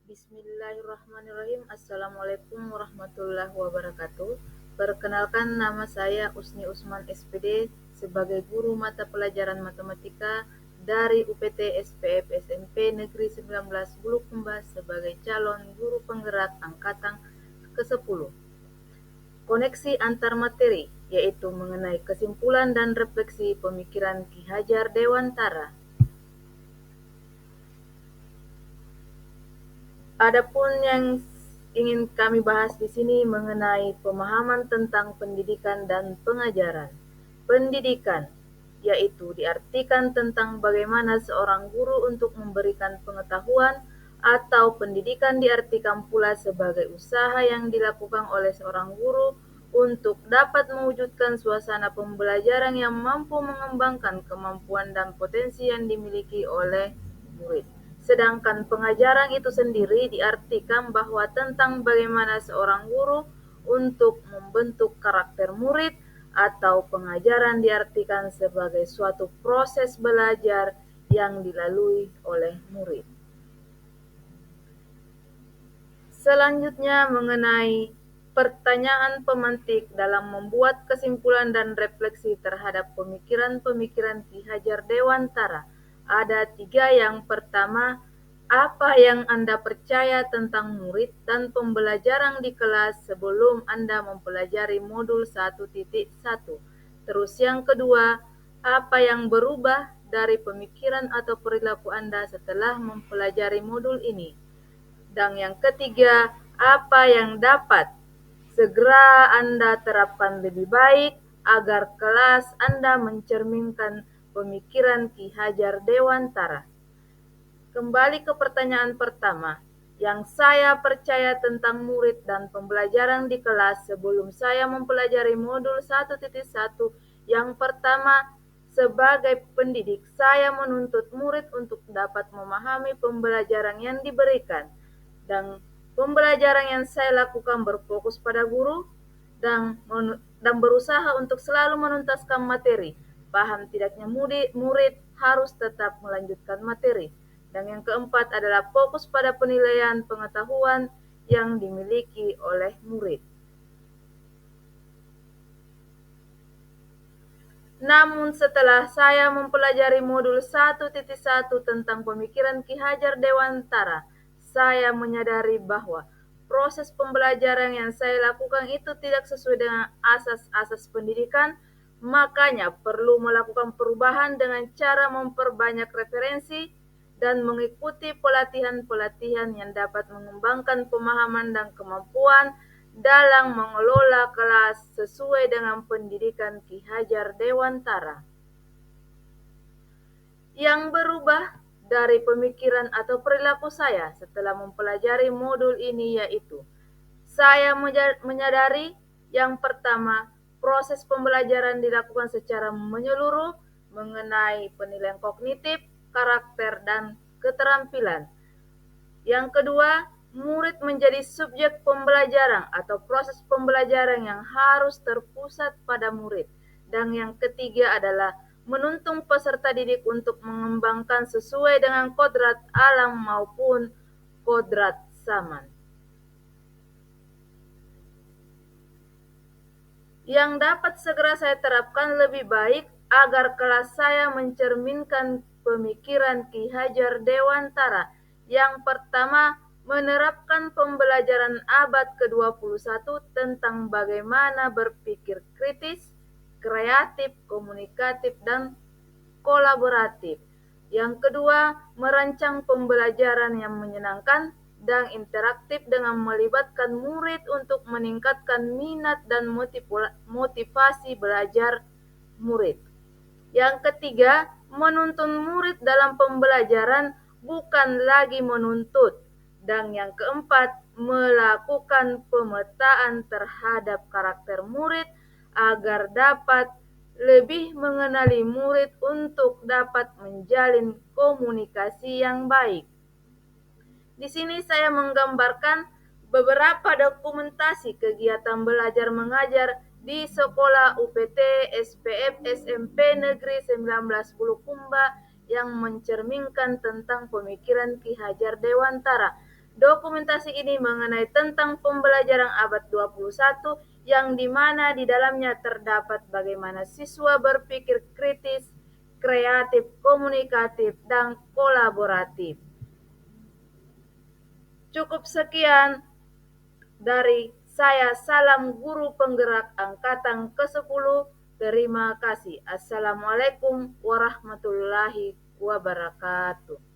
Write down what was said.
Bismillahirrahmanirrahim. Assalamualaikum warahmatullahi wabarakatuh. Perkenalkan, nama saya Usni Usman SPD sebagai guru mata pelajaran matematika dari UPT SPF SMP Negeri 19 Bulukumba sebagai calon guru penggerak angkatan ke-10. Koneksi antar materi, yaitu mengenai kesimpulan dan refleksi pemikiran Ki Hajar Dewantara. Adapun yang ingin kami bahas di sini mengenai pemahaman tentang pendidikan dan pengajaran. Pendidikan, yaitu diartikan tentang bagaimana seorang guru untuk memberikan pengetahuan, atau pendidikan diartikan pula sebagai usaha yang dilakukan oleh seorang guru untuk dapat mewujudkan suasana pembelajaran yang mampu mengembangkan kemampuan dan potensi yang dimiliki oleh murid. Sedangkan pengajaran itu sendiri diartikan bahwa tentang bagaimana seorang guru untuk membentuk karakter murid, atau pengajaran diartikan sebagai suatu proses belajar yang dilalui oleh murid. Selanjutnya mengenai pertanyaan pemantik dalam membuat kesimpulan dan refleksi terhadap pemikiran-pemikiran Ki Hajar Dewantara. Ada 3. Yang pertama, apa yang Anda percaya tentang murid dan pembelajaran di kelas sebelum Anda mempelajari modul 1.1. Terus yang kedua, apa yang berubah dari pemikiran atau perilaku Anda setelah mempelajari modul ini. Dan yang ketiga, apa yang dapat segera Anda terapkan lebih baik agar kelas Anda mencerminkan pemikiran Ki Hajar Dewantara. Kembali ke pertanyaan pertama, yang saya percaya tentang murid dan pembelajaran di kelas sebelum saya mempelajari modul 1.1. Yang pertama, sebagai pendidik, saya menuntut murid untuk dapat memahami pembelajaran yang diberikan, dan pembelajaran yang saya lakukan berfokus pada guru dan berusaha untuk selalu menuntaskan materi. Paham tidaknya murid harus tetap melanjutkan materi. Dan yang keempat adalah fokus pada penilaian pengetahuan yang dimiliki oleh murid. Namun setelah saya mempelajari modul 1.1 tentang pemikiran Ki Hajar Dewantara, saya menyadari bahwa proses pembelajaran yang saya lakukan itu tidak sesuai dengan asas-asas pendidikan. Makanya perlu melakukan perubahan dengan cara memperbanyak referensi dan mengikuti pelatihan-pelatihan yang dapat mengembangkan pemahaman dan kemampuan dalam mengelola kelas sesuai dengan pendidikan Ki Hajar Dewantara. Yang berubah dari pemikiran atau perilaku saya setelah mempelajari modul ini yaitu, saya menyadari yang pertama, proses pembelajaran dilakukan secara menyeluruh mengenai penilaian kognitif, karakter, dan keterampilan. Yang kedua, murid menjadi subjek pembelajaran atau proses pembelajaran yang harus terpusat pada murid. Dan yang ketiga adalah menuntun peserta didik untuk mengembangkan sesuai dengan kodrat alam maupun kodrat zaman. Yang dapat segera saya terapkan lebih baik agar kelas saya mencerminkan pemikiran Ki Hajar Dewantara. Yang pertama, menerapkan pembelajaran abad ke-21 tentang bagaimana berpikir kritis, kreatif, komunikatif, dan kolaboratif. Yang kedua, merancang pembelajaran yang menyenangkan dan interaktif dengan melibatkan murid untuk meningkatkan minat dan motivasi belajar murid. Yang ketiga, menuntun murid dalam pembelajaran, bukan lagi menuntut. Dan yang keempat, melakukan pemetaan terhadap karakter murid agar dapat lebih mengenali murid untuk dapat menjalin komunikasi yang baik. Di sini saya menggambarkan beberapa dokumentasi kegiatan belajar mengajar di sekolah UPT SPF SMP Negeri 19 Bulukumba yang mencerminkan tentang pemikiran Ki Hajar Dewantara. Dokumentasi ini mengenai tentang pembelajaran abad 21 yang dimana di dalamnya terdapat bagaimana siswa berpikir kritis, kreatif, komunikatif, dan kolaboratif. Cukup sekian dari saya, salam guru penggerak angkatan ke-10. Terima kasih. Assalamualaikum warahmatullahi wabarakatuh.